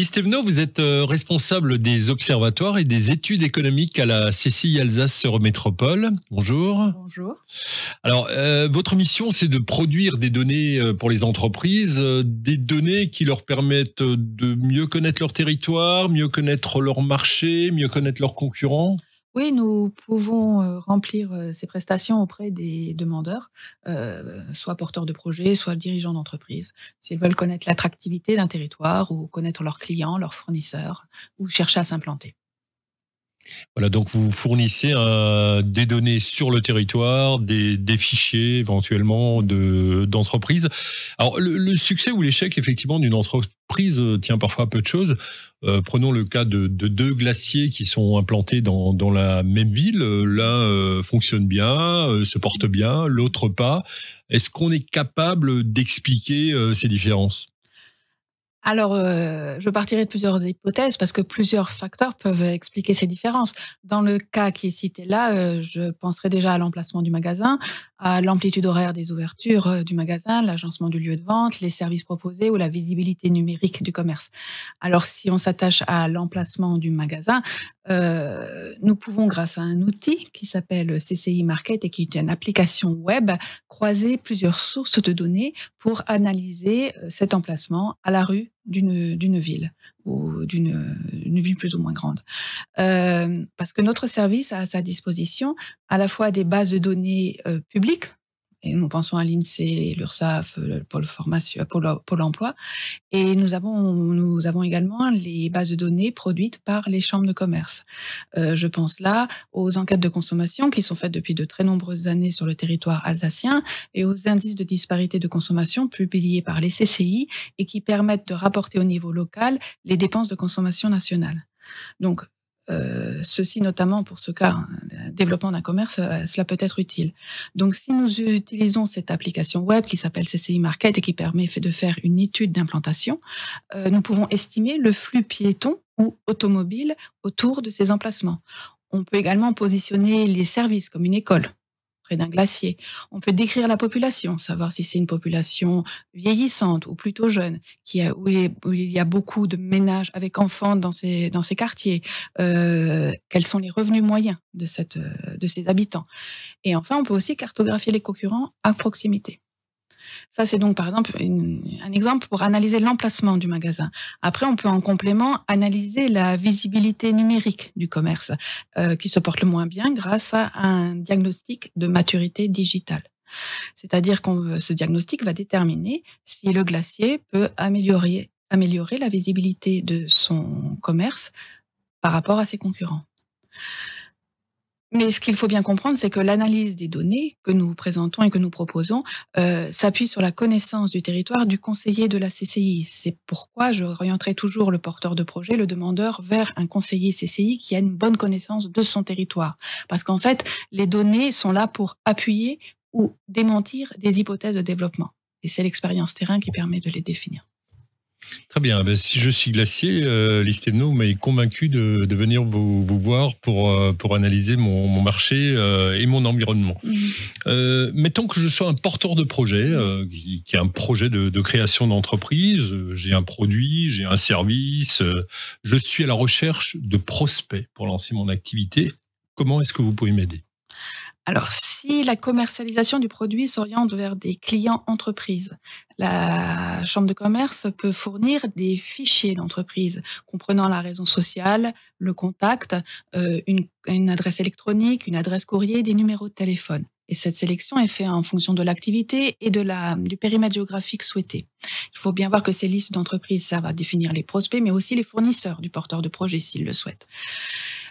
Lise Thévenot, vous êtes responsable des observatoires et des études économiques à la CCI Alsace-Eurométropole. Bonjour. Bonjour. Alors, votre mission, c'est de produire des données pour les entreprises, des données qui leur permettent de mieux connaître leur territoire, mieux connaître leur marché, mieux connaître leurs concurrents. Oui, nous pouvons remplir ces prestations auprès des demandeurs, soit porteurs de projets, soit dirigeants d'entreprise, s'ils veulent connaître l'attractivité d'un territoire ou connaître leurs clients, leurs fournisseurs, ou chercher à s'implanter. Voilà, donc vous fournissez des données sur le territoire, des fichiers éventuellement d'entreprises. Alors le succès ou l'échec effectivement d'une entreprise tient parfois à peu de choses. Prenons le cas de deux glaciers qui sont implantés dans la même ville. L'un fonctionne bien, se porte bien, l'autre pas. Est-ce qu'on est capable d'expliquer ces différences ? Alors, je partirai de plusieurs hypothèses parce que plusieurs facteurs peuvent expliquer ces différences. Dans le cas qui est cité là, je penserai déjà à l'emplacement du magasin, à l'amplitude horaire des ouvertures du magasin, l'agencement du lieu de vente, les services proposés ou la visibilité numérique du commerce. Alors, si on s'attache à l'emplacement du magasin, nous pouvons, grâce à un outil qui s'appelle CCI Market et qui est une application web, croiser plusieurs sources de données pour analyser cet emplacement à la rue d'une ville ou d'une ville plus ou moins grande. Parce que notre service a à sa disposition à la fois des bases de données publiques, et nous pensons à l'INSEE, l'URSSAF, le Pôle formation, Pôle emploi, et nous avons également les bases de données produites par les chambres de commerce. Je pense là aux enquêtes de consommation qui sont faites depuis de très nombreuses années sur le territoire alsacien et aux indices de disparité de consommation publiés par les CCI et qui permettent de rapporter au niveau local les dépenses de consommation nationale. Donc, ceci notamment pour ce cas, développement d'un commerce, cela peut être utile. Donc si nous utilisons cette application web qui s'appelle CCI Market et qui permet de faire une étude d'implantation, nous pouvons estimer le flux piéton ou automobile autour de ces emplacements. On peut également positionner les services comme une école près d'un glacier. On peut décrire la population, savoir si c'est une population vieillissante ou plutôt jeune, où il y a beaucoup de ménages avec enfants dans ces quartiers. Quels sont les revenus moyens de ces habitants. Et enfin, on peut aussi cartographier les concurrents à proximité. Ça, c'est donc par exemple un exemple pour analyser l'emplacement du magasin. Après, on peut en complément analyser la visibilité numérique du commerce, qui se porte le moins bien grâce à un diagnostic de maturité digitale. C'est-à-dire que ce diagnostic va déterminer si le glacier peut améliorer la visibilité de son commerce par rapport à ses concurrents. Mais ce qu'il faut bien comprendre, c'est que l'analyse des données que nous présentons et que nous proposons s'appuie sur la connaissance du territoire du conseiller de la CCI. C'est pourquoi je orienterai toujours le porteur de projet, le demandeur, vers un conseiller CCI qui a une bonne connaissance de son territoire. Parce qu'en fait, les données sont là pour appuyer ou démentir des hypothèses de développement. Et c'est l'expérience terrain qui permet de les définir. Très bien. Ben, si je suis glacier, Lise Thévenot, vous m'avez convaincu de venir vous voir pour analyser mon marché et mon environnement. Mettons que je sois un porteur de projet, qui a un projet de création d'entreprise. J'ai un produit, j'ai un service. Je suis à la recherche de prospects pour lancer mon activité. Comment est-ce que vous pouvez m'aider ? Alors, si la commercialisation du produit s'oriente vers des clients entreprises, la chambre de commerce peut fournir des fichiers d'entreprise comprenant la raison sociale, le contact, une adresse électronique, une adresse courrier, des numéros de téléphone. Et cette sélection est faite en fonction de l'activité et du périmètre géographique souhaité. Il faut bien voir que ces listes d'entreprises servent à définir les prospects, mais aussi les fournisseurs du porteur de projet s'il le souhaite.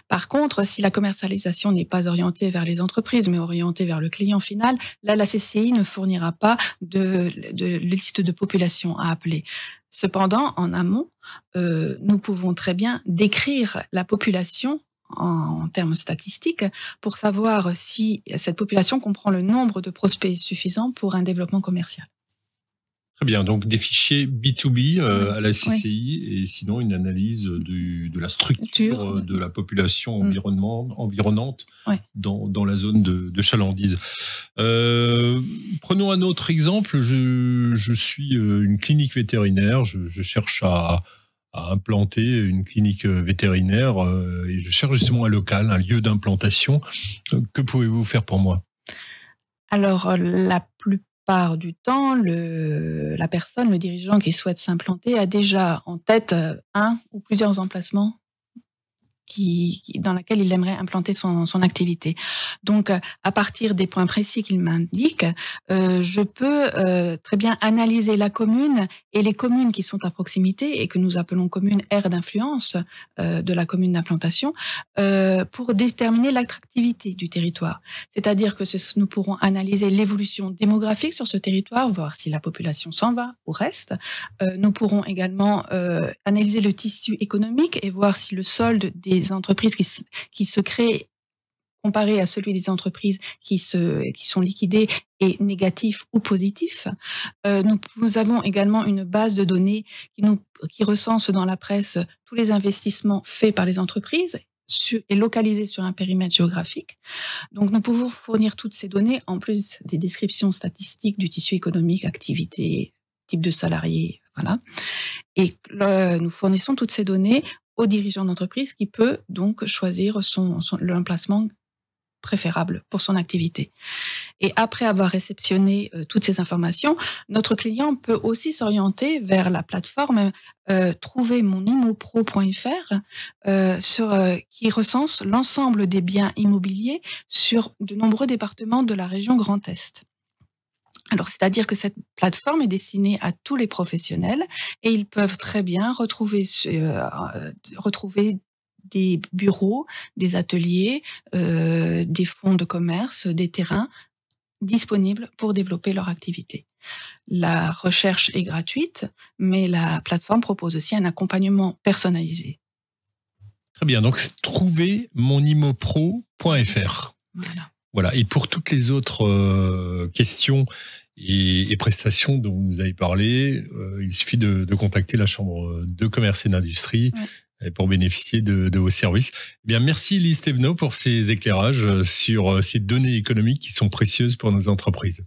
Par contre, si la commercialisation n'est pas orientée vers les entreprises, mais orientée vers le client final, là, la CCI ne fournira pas de liste de population à appeler. Cependant, en amont, nous pouvons très bien décrire la population en termes statistiques pour savoir si cette population comprend le nombre de prospects suffisant pour un développement commercial. Très bien, donc des fichiers B2B à la CCI et sinon une analyse de la structure de la population environnante dans la zone de chalandise. Prenons un autre exemple, je suis une clinique vétérinaire, je cherche à à implanter une clinique vétérinaire et je cherche justement un local, un lieu d'implantation. Que pouvez-vous faire pour moi? Alors, la plupart du temps, la personne, le dirigeant qui souhaite s'implanter a déjà en tête, un ou plusieurs emplacements dans laquelle il aimerait implanter son activité. Donc, à partir des points précis qu'il m'indique, je peux très bien analyser la commune et les communes qui sont à proximité et que nous appelons communes aire d'influence de la commune d'implantation pour déterminer l'attractivité du territoire. C'est-à-dire que nous pourrons analyser l'évolution démographique sur ce territoire, voir si la population s'en va ou reste. Nous pourrons également analyser le tissu économique et voir si le solde des entreprises qui se créent comparé à celui des entreprises qui sont liquidées est négatif ou positif. Nous avons également une base de données qui recense dans la presse tous les investissements faits par les entreprises et localisés sur un périmètre géographique. Donc, nous pouvons fournir toutes ces données, en plus des descriptions statistiques du tissu économique, activité, type de salariés, voilà. Et nous fournissons toutes ces données au dirigeant d'entreprise qui peut donc choisir l'emplacement préférable pour son activité. Et après avoir réceptionné toutes ces informations, notre client peut aussi s'orienter vers la plateforme trouvermonimopro.fr qui recense l'ensemble des biens immobiliers sur de nombreux départements de la région Grand Est. Alors, c'est-à-dire que cette plateforme est destinée à tous les professionnels et ils peuvent très bien retrouver des bureaux, des ateliers, des fonds de commerce, des terrains disponibles pour développer leur activité. La recherche est gratuite, mais la plateforme propose aussi un accompagnement personnalisé. Très bien, donc c'est trouvermonimopro.fr. Voilà. Et pour toutes les autres questions et prestations dont vous avez parlé, il suffit de contacter la Chambre de commerce et d'industrie pour bénéficier de vos services. Eh bien, merci Lise Thévenot pour ces éclairages sur ces données économiques qui sont précieuses pour nos entreprises.